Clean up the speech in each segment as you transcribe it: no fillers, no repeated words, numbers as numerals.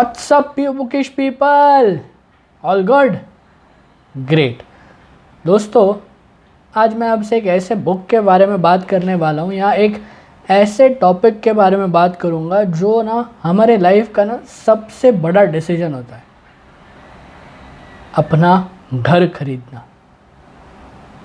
What's up, you bookish people? All good? Great. दोस्तों, आज मैं आपसे एक ऐसे बुक के बारे में बात करने वाला हूँ या एक ऐसे टॉपिक के बारे में बात करूँगा जो ना हमारे लाइफ का ना सबसे बड़ा डिसीजन होता है, अपना घर खरीदना।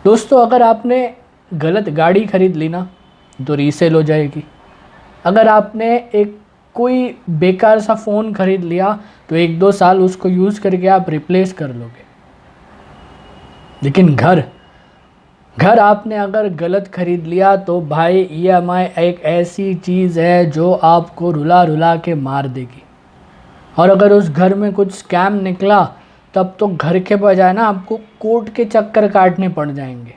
दोस्तों, अगर आपने गलत गाड़ी खरीद ली ना तो रीसेल हो जाएगी। अगर आपने एक कोई बेकार सा फ़ोन खरीद लिया तो 1-2 साल उसको यूज़ करके आप रिप्लेस कर लोगे। लेकिन घर आपने अगर गलत खरीद लिया तो भाई EMI एक ऐसी चीज़ है जो आपको रुला रुला के मार देगी। और अगर उस घर में कुछ स्कैम निकला तब तो घर के बजाय ना आपको कोर्ट के चक्कर काटने पड़ जाएंगे।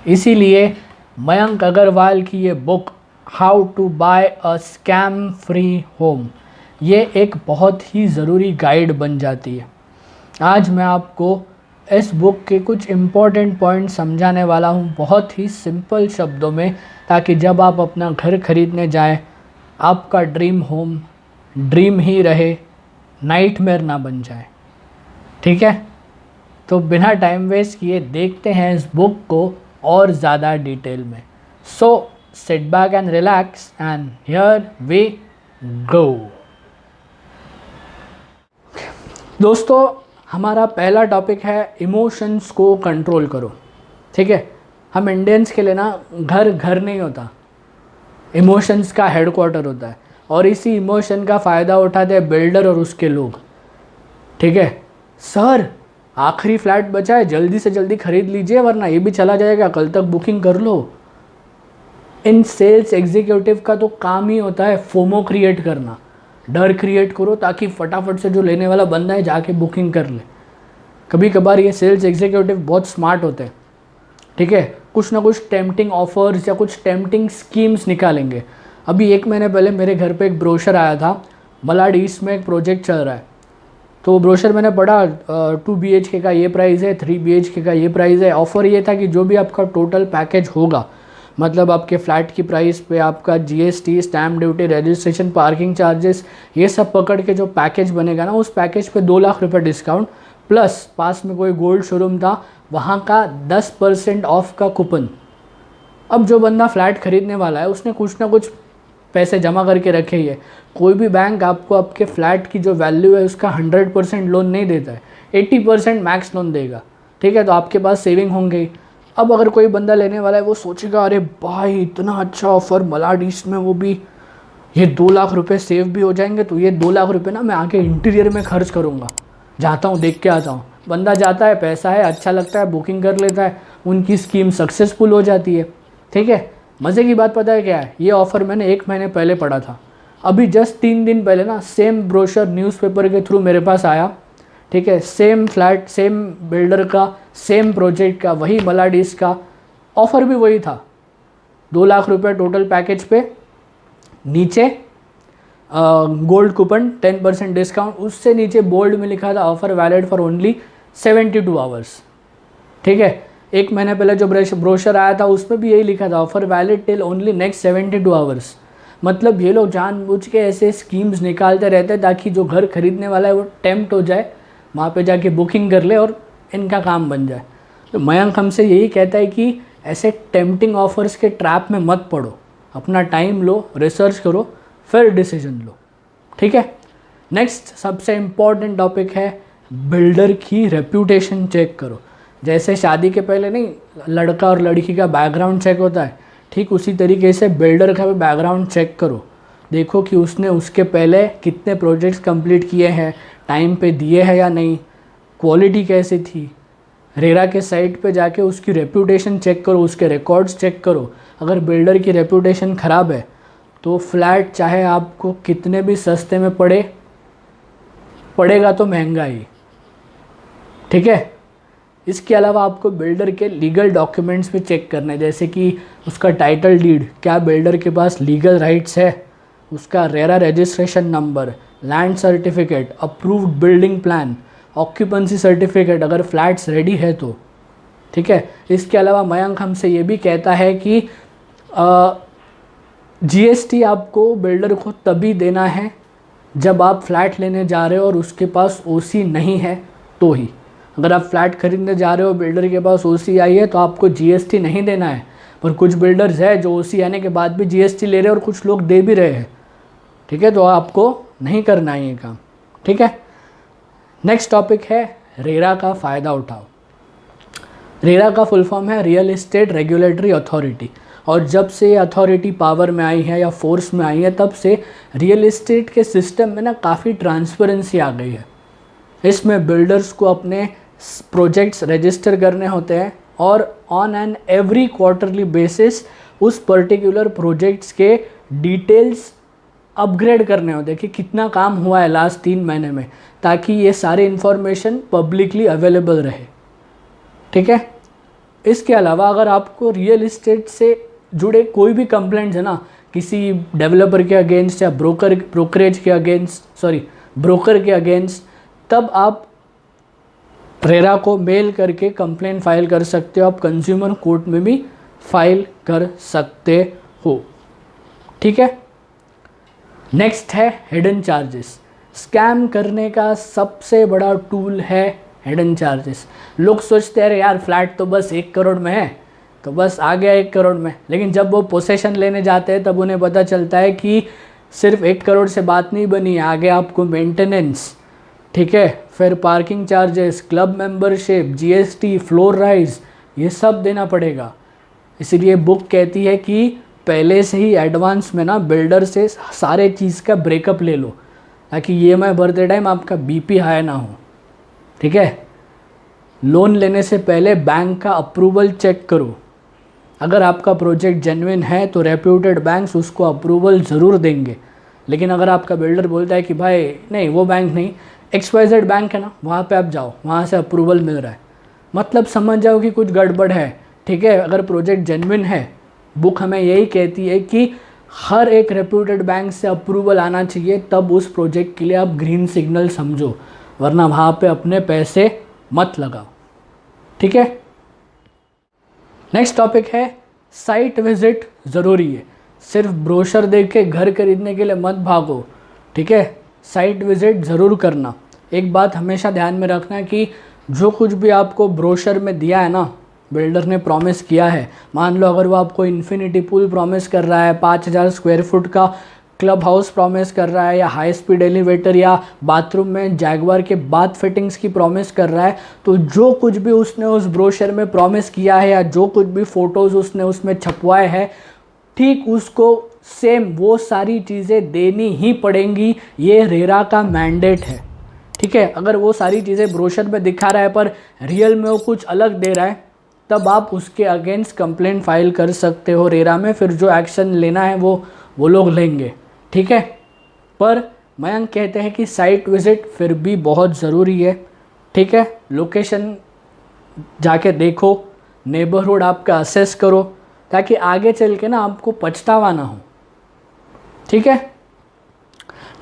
इसीलिए मयंक अग्रवाल की ये book how to buy a scam free home, ये एक बहुत ही ज़रूरी गाइड बन जाती है। आज मैं आपको इस बुक के कुछ इम्पॉर्टेंट पॉइंट समझाने वाला हूँ बहुत ही सिंपल शब्दों में, ताकि जब आप अपना घर खरीदने जाएं आपका ड्रीम होम ड्रीम ही रहे, नाइटमेयर ना बन जाए। ठीक है, तो बिना टाइम वेस्ट किए देखते हैं इस बुक को और ज़्यादा डिटेल में। सो sit back and relax and here we go। दोस्तों, हमारा पहला टॉपिक है इमोशंस को कंट्रोल करो। ठीक है, हम इंडियंस के लिए ना घर नहीं होता, इमोशंस का हेडक्वार्टर होता है और इसी इमोशन का फ़ायदा उठाते हैं बिल्डर और उसके लोग। ठीक है, सर आखिरी फ्लैट बचा है, जल्दी से जल्दी खरीद लीजिए वरना ये भी चला जाएगा, कल तक बुकिंग कर लो। इन सेल्स एग्जीक्यूटिव का तो काम ही होता है फोमो क्रिएट करना, डर क्रिएट करो ताकि फटाफट से जो लेने वाला बंदा है जाके बुकिंग कर ले। कभी कभार ये सेल्स एग्जीक्यूटिव बहुत स्मार्ट होते हैं। ठीक है, कुछ ना कुछ टेम्पटिंग ऑफर्स या कुछ टेम्पटिंग स्कीम्स निकालेंगे। अभी 1 महीने पहले मेरे घर पे एक ब्रोशर आया था, मलाड ईस्ट में एक प्रोजेक्ट चल रहा है। तो वो ब्रोशर मैंने पढ़ा, 2 BHK का ये प्राइस है, 3 BHK का ये प्राइस है। ऑफ़र ये था कि जो भी आपका टोटल पैकेज होगा, मतलब आपके फ्लैट की प्राइस पे आपका GST, stamp duty, registration, parking charges, ये सब पकड़ के जो पैकेज बनेगा ना, उस पैकेज पे 2 लाख रुपये डिस्काउंट प्लस पास में कोई गोल्ड शोरूम था वहाँ का 10% ऑफ का कूपन। अब जो बंदा फ्लैट खरीदने वाला है उसने कुछ ना कुछ पैसे जमा करके रखे ही है। कोई भी बैंक आपको आपके फ्लैट की जो वैल्यू है उसका 100% लोन नहीं देता है, 80% मैक्स लोन देगा। ठीक है, तो आपके पास सेविंग होंगे। अब अगर कोई बंदा लेने वाला है वो सोचेगा अरे भाई इतना अच्छा ऑफ़र मलाड ईस्ट में, वो भी ये 2 लाख रुपए सेव भी हो जाएंगे, तो ये 2 लाख रुपए ना मैं आके इंटीरियर में खर्च करूँगा, जाता हूँ देख के आता हूँ। बंदा जाता है, पैसा है, अच्छा लगता है, बुकिंग कर लेता है, उनकी स्कीम सक्सेसफुल हो जाती है। ठीक है, मज़े की बात पता है क्या है, ये ऑफ़र मैंने 1 महीने पहले पढ़ा था। अभी जस्ट 3 दिन पहले ना सेम ब्रोशर न्यूज़पेपर के थ्रू मेरे पास आया। ठीक है, सेम फ्लैट, सेम बिल्डर का, सेम प्रोजेक्ट का, वही मलाड ईस्ट का, ऑफ़र भी वही था। 2 लाख रुपए टोटल पैकेज पे, नीचे गोल्ड कूपन 10% डिस्काउंट, उससे नीचे बोल्ड में लिखा था offer valid for only 72 hours. ठीक है, 1 महीने पहले जो ब्रोशर आया था उसमें भी यही लिखा था offer valid till only next 72 hours. मतलब ये लोग जानबूझ के ऐसे स्कीम्स निकालते रहते हैं ताकि जो घर खरीदने वाला है वो टेम्प्ट हो जाए, वहाँ पे जाके बुकिंग कर ले और इनका काम बन जाए। तो मयंक हमसे यही कहता है कि ऐसे टेम्पटिंग ऑफर्स के ट्रैप में मत पड़ो, अपना टाइम लो, रिसर्च करो, फिर डिसीजन लो। ठीक है, नेक्स्ट सबसे इम्पॉर्टेंट टॉपिक है बिल्डर की रेप्यूटेशन चेक करो। जैसे शादी के पहले नहीं लड़का और लड़की का बैकग्राउंड चेक होता है, ठीक उसी तरीके से बिल्डर का भी बैकग्राउंड चेक करो। देखो कि उसने उसके पहले कितने प्रोजेक्ट्स कंप्लीट किए हैं, टाइम पे दिए हैं या नहीं, क्वालिटी कैसी थी। रेरा के साइट पे जाके उसकी रेप्यूटेशन चेक करो, उसके रिकॉर्ड्स चेक करो। अगर बिल्डर की रेप्यूटेशन ख़राब है तो फ्लैट चाहे आपको कितने भी सस्ते में पड़ेगा तो महंगा ही। ठीक है, इसके अलावा आपको बिल्डर के लीगल डॉक्यूमेंट्स भी चेक करने हैं, जैसे कि उसका टाइटल डीड, क्या बिल्डर के पास लीगल राइट्स है, उसका RERA registration number, land certificate, approved building plan, occupancy certificate अगर फ्लैट्स रेडी है तो। ठीक है, इसके अलावा मयंक हमसे ये भी कहता है कि GST आपको बिल्डर को तभी देना है जब आप फ्लैट लेने जा रहे हो और उसके पास ओसी नहीं है तो ही। अगर आप फ्लैट खरीदने जा रहे हो, बिल्डर के पास ओसी आई है, तो आपको जीएसटी नहीं देना है। पर कुछ बिल्डर्स है जो ओसी आने के बाद भी जीएसटी ले रहे हैं और कुछ लोग दे भी रहे हैं, ठीक है, तो आपको नहीं करना है ये काम, ठीक है। नेक्स्ट टॉपिक है रेरा का फ़ायदा उठाओ। रेरा का फुल फॉर्म है रियल एस्टेट रेगुलेटरी अथॉरिटी, और जब से ये अथॉरिटी पावर में आई है या फोर्स में आई है, तब से रियल एस्टेट के सिस्टम में ना काफ़ी ट्रांसपेरेंसी आ गई है। इसमें बिल्डर्स को अपने प्रोजेक्ट्स रजिस्टर करने होते हैं और on an every quarterly basis उस पर्टिकुलर प्रोजेक्ट्स के डिटेल्स अपग्रेड करने होते हैं कि कितना काम हुआ है लास्ट 3 महीने में, ताकि ये सारे इन्फॉर्मेशन पब्लिकली अवेलेबल रहे, ठीक है। इसके अलावा अगर आपको रियल इस्टेट से जुड़े कोई भी कंप्लेंट्स है ना, किसी डेवलपर के अगेंस्ट या ब्रोकर के अगेंस्ट, तब आप रेरा को मेल करके कंप्लेंट फाइल कर सकते हो। आप कंज्यूमर कोर्ट में भी फाइल कर सकते हो, ठीक है। नेक्स्ट है हिडन चार्जेस। स्कैम करने का सबसे बड़ा टूल है हिडन चार्जेस। लोग सोचते हैं अरे यार फ्लैट तो बस 1 करोड़ में है, तो बस आ गया 1 करोड़ में, लेकिन जब वो पोसेशन लेने जाते हैं तब उन्हें पता चलता है कि सिर्फ 1 करोड़ से बात नहीं बनी, आगे आपको मेंटेनेंस, ठीक है, फिर parking charges, club membership, GST, floor rise, ये सब देना पड़ेगा। इसीलिए बुक कहती है कि पहले से ही एडवांस में ना बिल्डर से सारे चीज़ का ब्रेकअप ले लो, ताकि ईएमआई भरते टाइम आपका बीपी हाई ना हो, ठीक है। लोन लेने से पहले बैंक का अप्रूवल चेक करो। अगर आपका प्रोजेक्ट जेन्युइन है तो रेप्यूटेड बैंक्स उसको अप्रूवल ज़रूर देंगे, लेकिन अगर आपका बिल्डर बोलता है कि भाई नहीं वो बैंक नहीं, XYZ बैंक है ना, वहाँ पे आप जाओ, वहाँ से अप्रूवल मिल रहा है, मतलब समझ जाओ कि कुछ गड़बड़ है, ठीक है। अगर प्रोजेक्ट जेन्युइन है, बुक हमें यही कहती है कि हर एक रेप्यूटेड बैंक से अप्रूवल आना चाहिए, तब उस प्रोजेक्ट के लिए आप ग्रीन सिग्नल समझो, वरना वहाँ पे अपने पैसे मत लगाओ, ठीक है। नेक्स्ट टॉपिक है साइट विजिट ज़रूरी है। सिर्फ ब्रोशर देख के घर खरीदने के लिए मत भागो, ठीक है, साइट विजिट ज़रूर करना। एक बात हमेशा ध्यान में रखना कि जो कुछ भी आपको ब्रोशर में दिया है ना, बिल्डर ने प्रॉमिस किया है, मान लो अगर वो आपको इन्फिनिटी पूल प्रॉमिस कर रहा है, 5000 स्क्वायर फुट का क्लब हाउस प्रॉमिस कर रहा है, या हाई स्पीड एलिवेटर या बाथरूम में जैगवार के बाथ फिटिंग्स की प्रॉमिस कर रहा है, तो जो कुछ भी उसने उस ब्रोशर में प्रॉमिस किया है या जो कुछ भी फ़ोटोज़ उसने उसमें छपवाए हैं, ठीक उसको सेम वो सारी चीज़ें देनी ही पड़ेंगी। ये रेरा का मैंडेट है, ठीक है। अगर वो सारी चीज़ें ब्रोशर में दिखा रहा है पर रियल में वो कुछ अलग दे रहा है, तब आप उसके अगेंस्ट कंप्लेंट फाइल कर सकते हो रेरा में, फिर जो एक्शन लेना है वो लोग लेंगे, ठीक है। पर मयंक कहते हैं कि साइट विजिट फिर भी बहुत ज़रूरी है, ठीक है। लोकेशन जाके देखो, नेबरहुड आपका असेस करो, ताकि आगे चल के ना आपको पछतावा ना हो, ठीक है।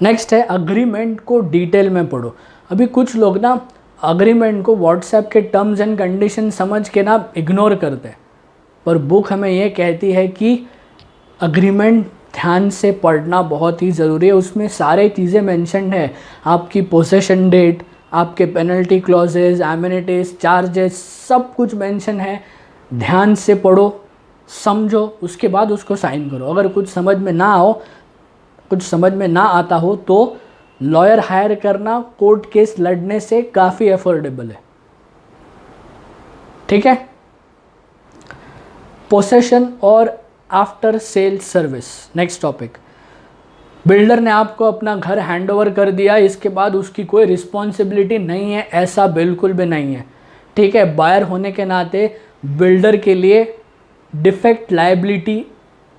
नेक्स्ट है अग्रीमेंट को डिटेल में पढ़ो। अभी कुछ लोग ना अग्रीमेंट को व्हाट्सएप के टर्म्स एंड कंडीशन समझ के ना इग्नोर करते हैं, पर बुक हमें ये कहती है कि अग्रीमेंट ध्यान से पढ़ना बहुत ही ज़रूरी है। उसमें सारे चीज़ें मेंशन्ड है, आपकी पोसेशन डेट, आपके पेनल्टी क्लॉजेज, एमिनिटीज, चार्जेस, सब कुछ मेंशन है। ध्यान से पढ़ो, समझो, उसके बाद उसको साइन करो। अगर कुछ समझ में ना आता हो तो लॉयर हायर करना कोर्ट केस लड़ने से काफ़ी अफोर्डेबल है, ठीक है। पोसेशन और after sale service. Next topic, builder ने आपको अपना घर हैंडओवर कर दिया, इसके बाद उसकी कोई रिस्पॉन्सिबिलिटी नहीं है, ऐसा बिल्कुल भी नहीं है, ठीक है। बायर होने के नाते बिल्डर के लिए डिफेक्ट लायबिलिटी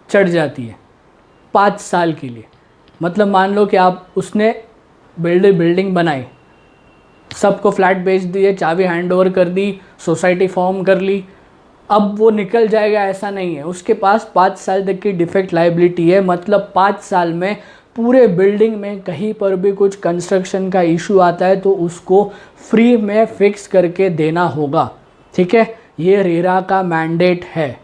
चढ़ जाती है 5 साल के लिए। मतलब मान लो कि उसने बिल्डिंग बनाई, सबको फ्लैट बेच दिए, चाबी हैंडओवर कर दी, सोसाइटी फॉर्म कर ली, अब वो निकल जाएगा ऐसा नहीं है। उसके पास 5 साल तक की डिफेक्ट लायबिलिटी है। मतलब 5 साल में पूरे बिल्डिंग में कहीं पर भी कुछ कंस्ट्रक्शन का इशू आता है तो उसको फ्री में फिक्स करके देना होगा, ठीक है। ये रेरा का मैंडेट है।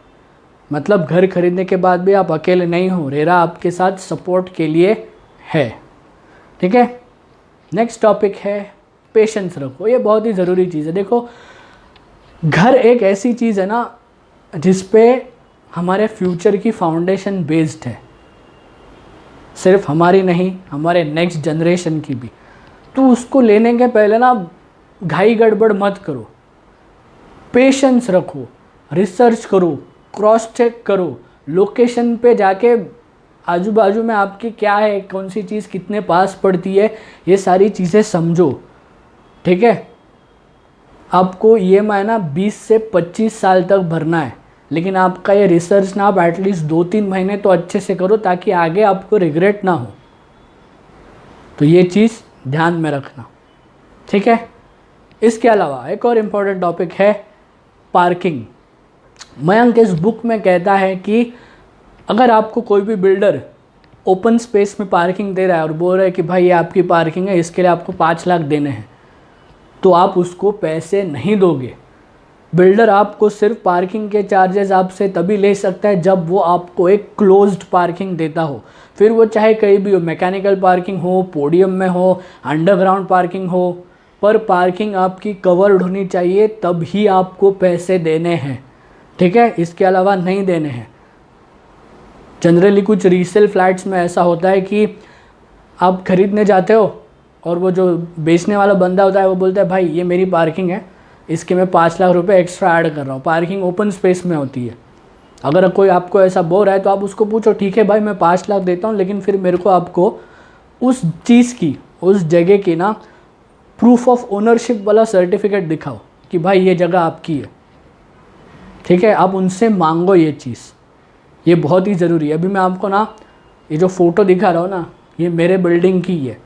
मतलब घर खरीदने के बाद भी आप अकेले नहीं हो, रेरा आपके साथ सपोर्ट के लिए है, ठीक है। नेक्स्ट टॉपिक है पेशेंस रखो। ये बहुत ही ज़रूरी चीज़ है। देखो, घर एक ऐसी चीज़ है ना जिस पे हमारे फ्यूचर की फाउंडेशन बेस्ड है, सिर्फ हमारी नहीं, हमारे नेक्स्ट जनरेशन की भी। तो उसको लेने के पहले ना घाई गड़बड़ मत करो, पेशेंस रखो, रिसर्च करो, क्रॉस चेक करो, लोकेशन पे जाके आजू बाजू में आपकी क्या है, कौन सी चीज़ कितने पास पड़ती है, ये सारी चीज़ें समझो। ठीक है। आपको EMI ना 20 से 25 साल तक भरना है, लेकिन आपका ये रिसर्च ना आप एटलीस्ट 2-3 महीने तो अच्छे से करो ताकि आगे आपको रिग्रेट ना हो। तो ये चीज़ ध्यान में रखना। ठीक है। इसके अलावा एक और इम्पॉर्टेंट टॉपिक है पार्किंग। मयंक इस बुक में कहता है कि अगर आपको कोई भी बिल्डर ओपन स्पेस में पार्किंग दे रहा है और बोल रहा है कि भाई ये आपकी पार्किंग है, इसके लिए आपको 5 लाख देने हैं, तो आप उसको पैसे नहीं दोगे। बिल्डर आपको सिर्फ पार्किंग के चार्जेस आपसे तभी ले सकता है जब वो आपको एक क्लोज्ड पार्किंग देता हो। फिर वो चाहे कहीं भी हो, मैकेनिकल पार्किंग हो, पोडियम में हो, अंडरग्राउंड पार्किंग हो, पर पार्किंग आपकी कवर्ड होनी चाहिए, तब ही आपको पैसे देने हैं। ठीक है। इसके अलावा नहीं देने हैं। जनरली कुछ रीसेल फ्लैट्स में ऐसा होता है कि आप खरीदने जाते हो और वो जो बेचने वाला बंदा होता है वो बोलता है भाई ये मेरी पार्किंग है, इसके मैं 5 लाख रुपए एक्स्ट्रा ऐड कर रहा हूँ। पार्किंग ओपन स्पेस में होती है। अगर कोई आपको ऐसा बोल रहा है तो आप उसको पूछो, ठीक है भाई मैं 5 लाख देता हूँ, लेकिन फिर मेरे को आपको उस चीज़ की, उस जगह की ना प्रूफ ऑफ ओनरशिप वाला सर्टिफिकेट दिखाओ कि भाई ये जगह आपकी है। ठीक है। आप उनसे मांगो ये चीज़, ये बहुत ही ज़रूरी है। अभी मैं आपको ना ये जो फ़ोटो दिखा रहा हूँ ना, ये मेरे बिल्डिंग की है।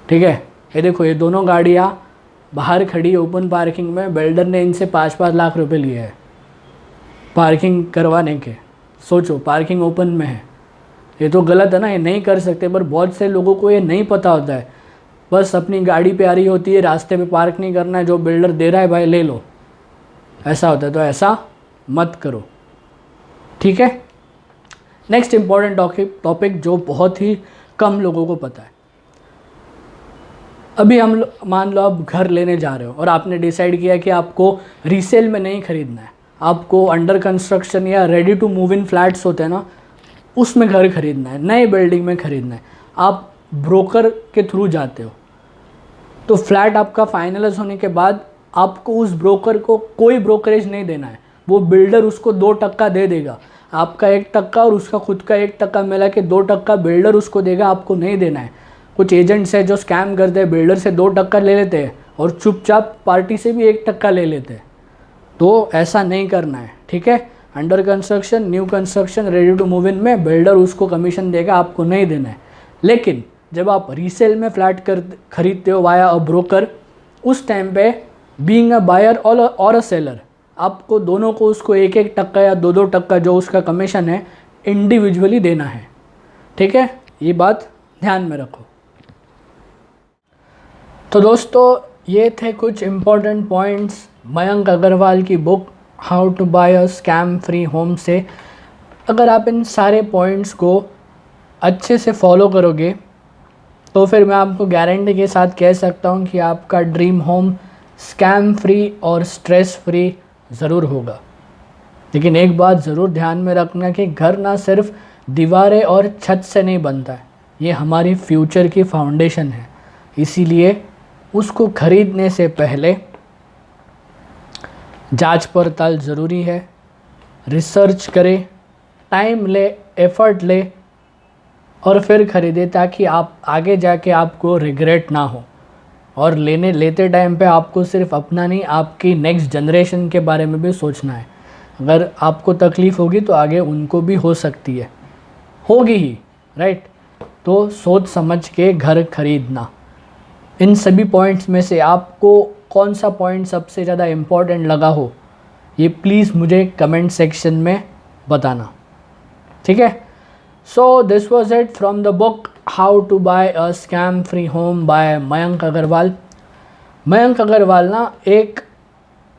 ठीक है। ये देखो, ये दोनों गाड़ियाँ बाहर खड़ी ओपन पार्किंग में, बिल्डर ने इनसे 5-5 लाख रुपए लिए हैं पार्किंग करवाने के। सोचो, पार्किंग ओपन में है। ये तो गलत है ना, ये नहीं कर सकते, पर बहुत से लोगों को ये नहीं पता होता है। बस अपनी गाड़ी पे आ रही होती है, रास्ते पे पार्क नहीं करना है, जो बिल्डर दे रहा है भाई ले लो, ऐसा होता है। तो ऐसा मत करो। ठीक है। नेक्स्ट इम्पॉर्टेंट टॉपिक जो बहुत ही कम लोगों को पता है। अभी हम मान लो आप घर लेने जा रहे हो और आपने डिसाइड किया कि आपको रीसेल में नहीं खरीदना है, आपको अंडर कंस्ट्रक्शन या ready to move in flats होते हैं ना, उसमें घर खरीदना है, नए बिल्डिंग में खरीदना है। आप ब्रोकर के थ्रू जाते हो, तो फ्लैट आपका फाइनलाइज होने के बाद आपको उस ब्रोकर को कोई ब्रोकरेज नहीं देना है। वो बिल्डर उसको 2% दे देगा, आपका 1% और उसका खुद का 1% मिला के 2% बिल्डर उसको देगा, आपको नहीं देना है। कुछ एजेंट्स हैं जो स्कैम करते हैं, बिल्डर से 2% ले लेते हैं और चुपचाप पार्टी से भी 1% ले लेते हैं। तो ऐसा नहीं करना है। ठीक है। Under construction, new construction, ready to move in में बिल्डर उसको कमीशन देगा, आपको नहीं देना है। लेकिन जब आप रीसेल में फ्लैट खरीदते हो वाया अ ब्रोकर, उस टाइम पे बीइंग अ बायर और अ सेलर, आपको दोनों को उसको 1-1% या 2-2% जो उसका कमीशन है इंडिविजुअली देना है। ठीक है। ये बात ध्यान में रखो। तो दोस्तों, ये थे कुछ इम्पोर्टेंट पॉइंट्स मयंक अग्रवाल की book how to buy a scam free home से। अगर आप इन सारे पॉइंट्स को अच्छे से फॉलो करोगे तो फिर मैं आपको गारंटी के साथ कह सकता हूँ कि आपका ड्रीम होम स्कैम फ्री और स्ट्रेस फ्री ज़रूर होगा। लेकिन एक बात ज़रूर ध्यान में रखना कि घर ना सिर्फ दीवारें और छत से नहीं बनता है, ये हमारी फ्यूचर की फाउंडेशन है। इसीलिए उसको खरीदने से पहले जांच पड़ताल ज़रूरी है, रिसर्च करें, टाइम ले, एफर्ट ले और फिर ख़रीदे, ताकि आप आगे जाके आपको रिग्रेट ना हो। और लेते टाइम पे आपको सिर्फ अपना नहीं, आपकी नेक्स्ट जनरेशन के बारे में भी सोचना है। अगर आपको तकलीफ़ होगी तो आगे उनको भी हो सकती है, होगी ही, राइट। तो सोच समझ के घर खरीदना। इन सभी पॉइंट्स में से आपको कौन सा पॉइंट सबसे ज़्यादा इम्पॉर्टेंट लगा हो, ये प्लीज़ मुझे कमेंट सेक्शन में बताना। ठीक है। So this was it from the book how to buy a scam free home by Mayank Agarwal. Mayank Agarwal ना एक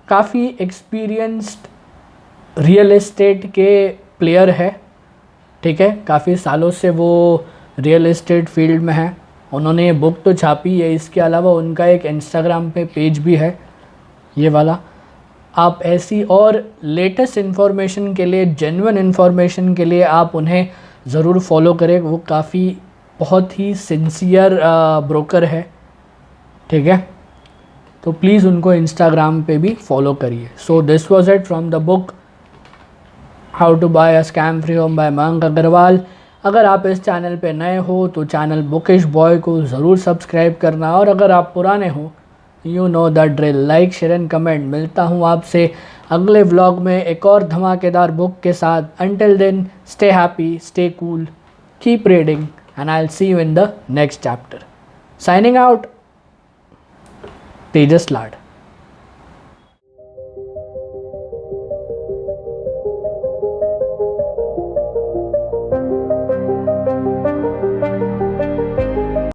काफ़ी एक्सपीरियंस्ड रियल एस्टेट के प्लेयर है। ठीक है। काफ़ी सालों से वो रियल एस्टेट फील्ड में है उन्होंने ये बुक तो छापी है, इसके अलावा उनका एक इंस्टाग्राम पे पेज भी है ये वाला। आप ऐसी और लेटेस्ट इन्फॉर्मेशन के लिए, जेन्युइन इन्फॉर्मेशन के लिए आप उन्हें ज़रूर फॉलो करें। वो काफ़ी बहुत ही सिंसियर ब्रोकर है, ठीक है। तो प्लीज़ उनको इंस्टाग्राम पे भी फॉलो करिए। So this was it from the book how to buy a scam free home by Mayank Agarwal. अगर आप इस चैनल पे नए हो तो चैनल बुकिश बॉय को ज़रूर सब्सक्राइब करना, और अगर आप पुराने हो, you know the drill, like share and comment. मिलता हूँ आपसे अगले व्लॉग में एक और धमाकेदार बुक के साथ। Until then stay happy, stay cool, keep reading, and I will see you in the next chapter. Signing out, Tejas Lad.